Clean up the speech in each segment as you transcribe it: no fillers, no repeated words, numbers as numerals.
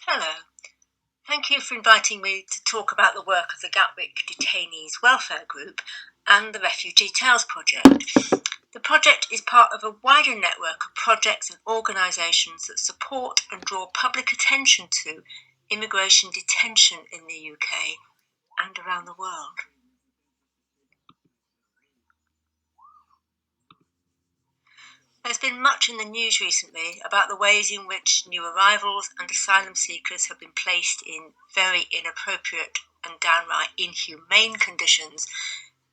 Hello. Thank you for inviting me to talk about the work of the Gatwick Detainees Welfare Group and the Refugee Tales project. The project is part of a wider network of projects and organisations that support and draw public attention to immigration detention in the UK and around the world. There's been much in the news recently about the ways in which new arrivals and asylum seekers have been placed in very inappropriate and downright inhumane conditions.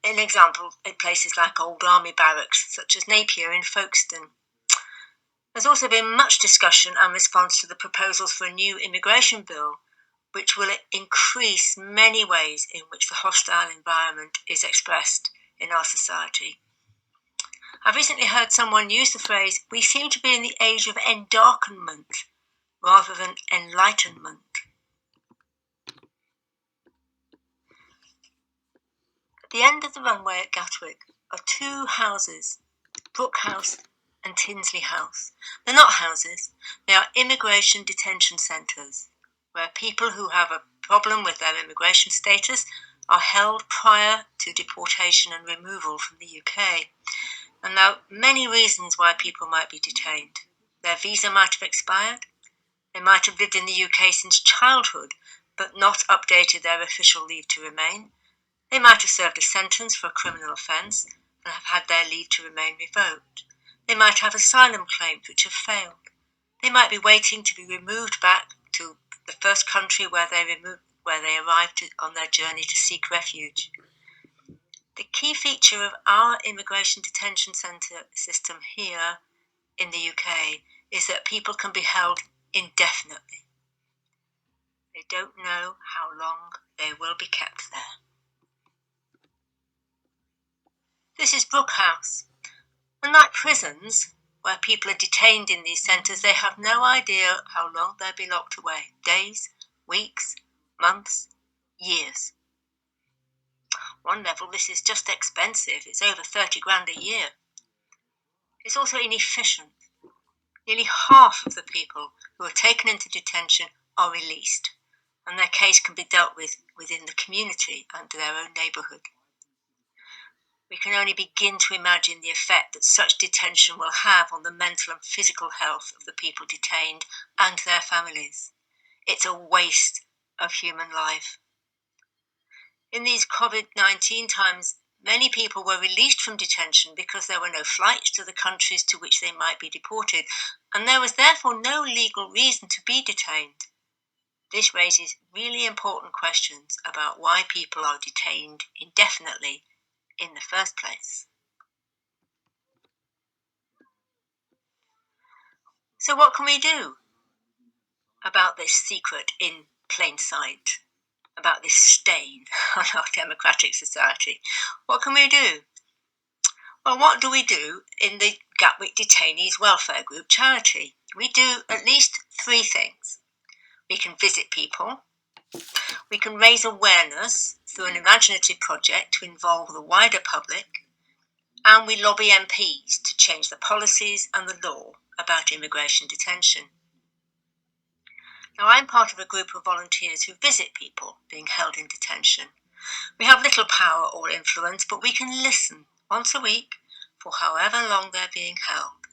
An example in places like old army barracks, such as Napier in Folkestone. There's also been much discussion and response to the proposals for a new immigration bill, which will increase many ways in which the hostile environment is expressed in our society. I've recently heard someone use the phrase, "We seem to be in the age of endarkenment," rather than enlightenment. At the end of the runway at Gatwick are two houses, Brook House and Tinsley House. They're not houses, they are immigration detention centres, where people who have a problem with their immigration status are held prior to deportation and removal from the UK. And there are many reasons why people might be detained. Their visa might have expired, they might have lived in the UK since childhood, but not updated their official leave to remain. They might have served a sentence for a criminal offence and have had their leave to remain revoked. They might have asylum claims which have failed. They might be waiting to be removed back to the first country where they arrived on their journey to seek refuge. The key feature of our immigration detention centre system here in the UK is that people can be held indefinitely. They don't know how long they will be kept there. This is Brook House. Unlike prisons, where people are detained in these centres, they have no idea how long they'll be locked away. Days, weeks, months, years. One level, this is just expensive. It's over 30 grand a year. It's also inefficient. Nearly half of the people who are taken into detention are released, and their case can be dealt with within the community and their own neighbourhood. We can only begin to imagine the effect that such detention will have on the mental and physical health of the people detained and their families. It's a waste of human life. In these COVID-19 times, many people were released from detention because there were no flights to the countries to which they might be deported, and there was therefore no legal reason to be detained. This raises really important questions about why people are detained indefinitely in the first place. So what can we do about this secret in plain sight, about this stain on our democratic society? What can we do? Well, what do we do in the Gatwick Detainees Welfare Group charity? We do at least 3 things. We can visit people, we can raise awareness through an imaginative project to involve the wider public, and we lobby MPs to change the policies and the law about immigration detention. Now, I'm part of a group of volunteers who visit people being held in detention. We have little power or influence, but we can listen once a week for however long they're being held.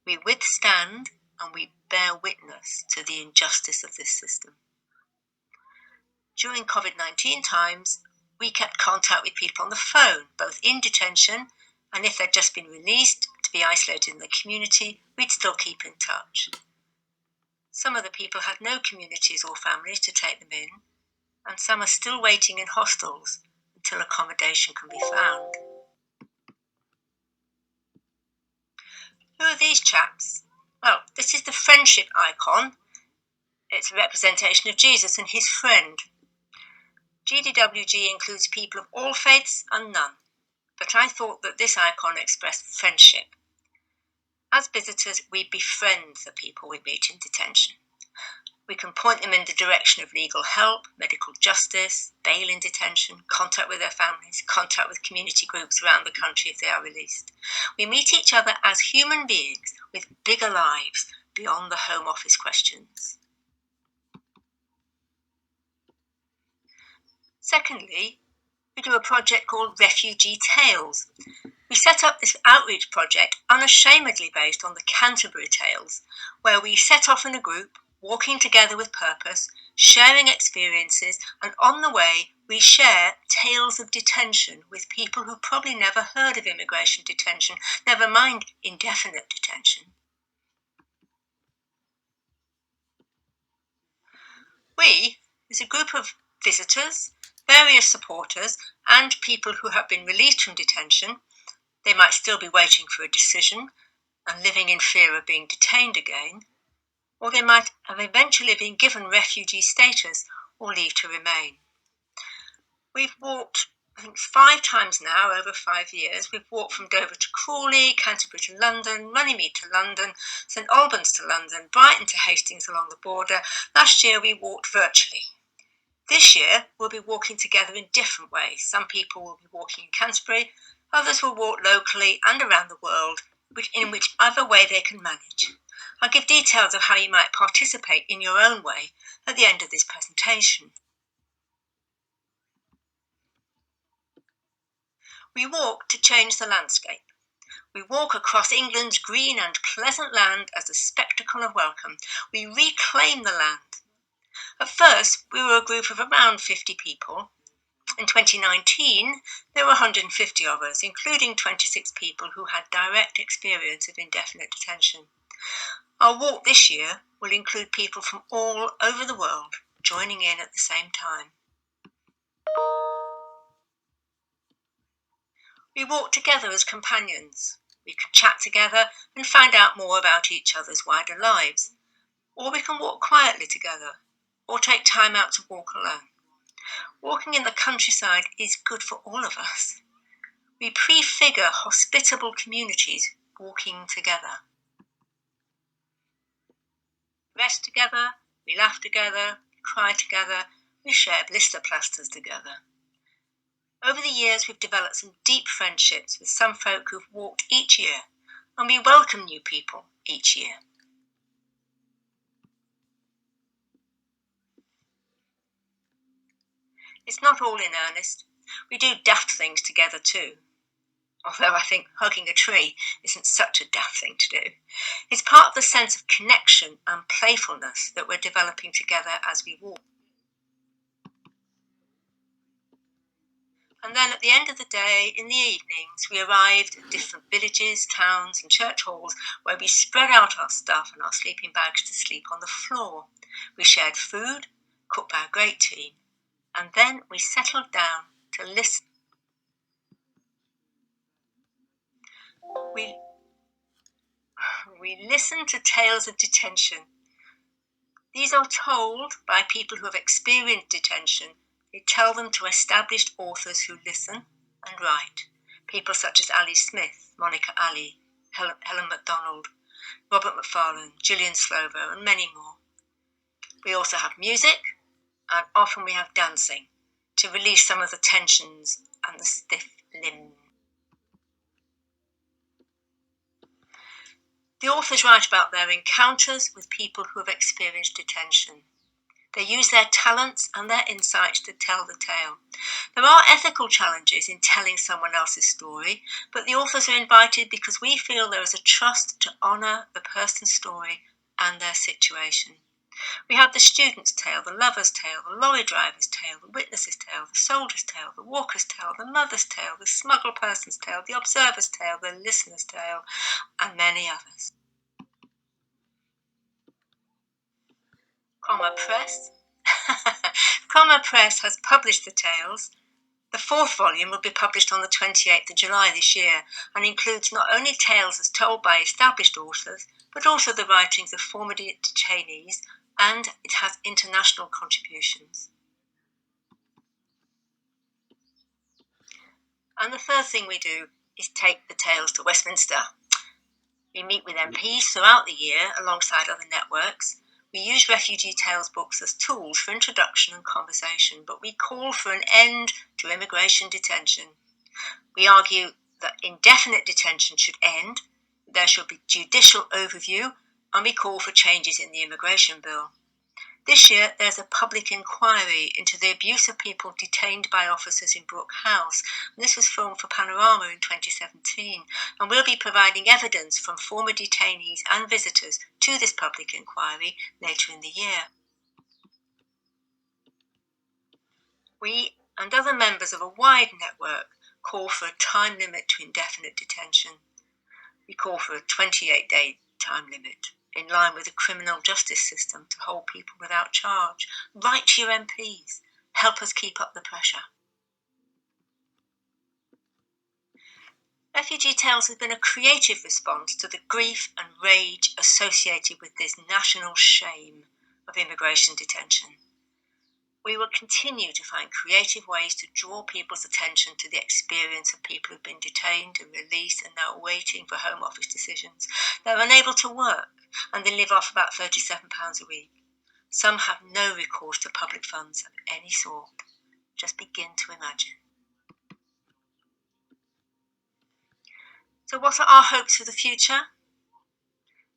We withstand and we bear witness to the injustice of this system. During COVID-19 times, we kept contact with people on the phone, both in detention and if they'd just been released to be isolated in the community, we'd still keep in touch. Some of the people had no communities or families to take them in, and some are still waiting in hostels until accommodation can be found. Who are these chaps? Well, this is the friendship icon. It's a representation of Jesus and his friend. GDWG includes people of all faiths and none, but I thought that this icon expressed friendship. As visitors, we befriend the people we meet in detention. We can point them in the direction of legal help, medical justice, bail in detention, contact with their families, contact with community groups around the country if they are released. We meet each other as human beings with bigger lives beyond the Home Office questions. Secondly, we do a project called Refugee Tales. We set up this outreach project unashamedly based on the Canterbury Tales, where we set off in a group, walking together with purpose, sharing experiences, and on the way we share tales of detention with people who probably never heard of immigration detention, never mind indefinite detention. We is a group of visitors, various supporters, and people who have been released from detention. They might still be waiting for a decision and living in fear of being detained again, or they might have eventually been given refugee status or leave to remain. We've walked, I think, 5 times now over 5 years. We've walked from Dover to Crawley, Canterbury to London, Runnymede to London, St Albans to London, Brighton to Hastings along the border. Last year we walked virtually. This year we'll be walking together in different ways. Some people will be walking in Canterbury, others will walk locally and around the world, in whichever way they can manage. I'll give details of how you might participate in your own way at the end of this presentation. We walk to change the landscape. We walk across England's green and pleasant land as a spectacle of welcome. We reclaim the land. At first, we were a group of around 50 people. In 2019, there were 150 of us, including 26 people who had direct experience of indefinite detention. Our walk this year will include people from all over the world joining in at the same time. We walk together as companions. We can chat together and find out more about each other's wider lives. Or we can walk quietly together, or take time out to walk alone. Walking in the countryside is good for all of us. We prefigure hospitable communities walking together. We rest together, we laugh together, we cry together, we share blister plasters together. Over the years, we've developed some deep friendships with some folk who've walked each year, and we welcome new people each year. It's not all in earnest. We do daft things together too. Although I think hugging a tree isn't such a daft thing to do. It's part of the sense of connection and playfulness that we're developing together as we walk. And then at the end of the day, in the evenings, we arrived at different villages, towns and church halls where we spread out our stuff and our sleeping bags to sleep on the floor. We shared food, cooked by a great team, and then we settled down to listen. We listen to tales of detention. These are told by people who have experienced detention. They tell them to established authors who listen and write. People such as Ali Smith, Monica Ali, Helen MacDonald, Robert Macfarlane, Gillian Slovo, and many more. We also have music, and often we have dancing to release some of the tensions and the stiff limbs. The authors write about their encounters with people who have experienced detention. They use their talents and their insights to tell the tale. There are ethical challenges in telling someone else's story, but the authors are invited because we feel there is a trust to honour the person's story and their situation. We have the student's tale, the lover's tale, the lorry driver's tale, the witness's tale, the soldier's tale, the walker's tale, the mother's tale, the smuggled person's tale, the observer's tale, the listener's tale, and many others. Comma Press has published the tales. The 4th volume will be published on the 28th of July this year and includes not only tales as told by established authors, but also the writings of former detainees, and it has international contributions. And the third thing we do is take the tales to Westminster. We meet with MPs throughout the year alongside other networks. We use Refugee Tales books as tools for introduction and conversation, but we call for an end to immigration detention. We argue that indefinite detention should end, there should be judicial overview, and we call for changes in the immigration bill. This year, there's a public inquiry into the abuse of people detained by officers in Brook House. And this was filmed for Panorama in 2017, and we'll be providing evidence from former detainees and visitors to this public inquiry later in the year. We and other members of a wide network call for a time limit to indefinite detention. We call for a 28-day time limit, in line with the criminal justice system, to hold people without charge. Write to your MPs. Help us keep up the pressure. Refugee Tales has been a creative response to the grief and rage associated with this national shame of immigration detention. We will continue to find creative ways to draw people's attention to the experience of people who've been detained and released and now waiting for Home Office decisions. They're unable to work and they live off about £37 a week. Some have no recourse to public funds of any sort. Just begin to imagine. So what are our hopes for the future?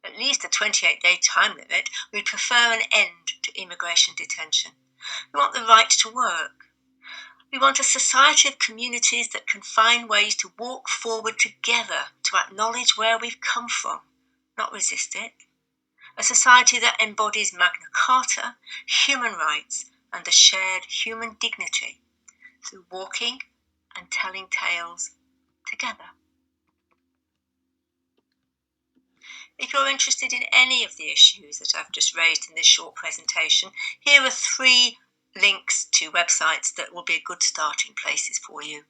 At least a 28-day time limit. We'd prefer an end to immigration detention. We want the right to work. We want a society of communities that can find ways to walk forward together, to acknowledge where we've come from, not resist it. A society that embodies Magna Carta, human rights, and the shared human dignity through walking and telling tales together. If you're interested in any of the issues that I've just raised in this short presentation, here are 3 links to websites that will be good starting places for you.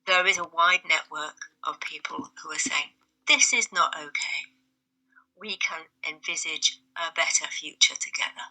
There is a wide network of people who are saying, this is not okay. We can envisage a better future together.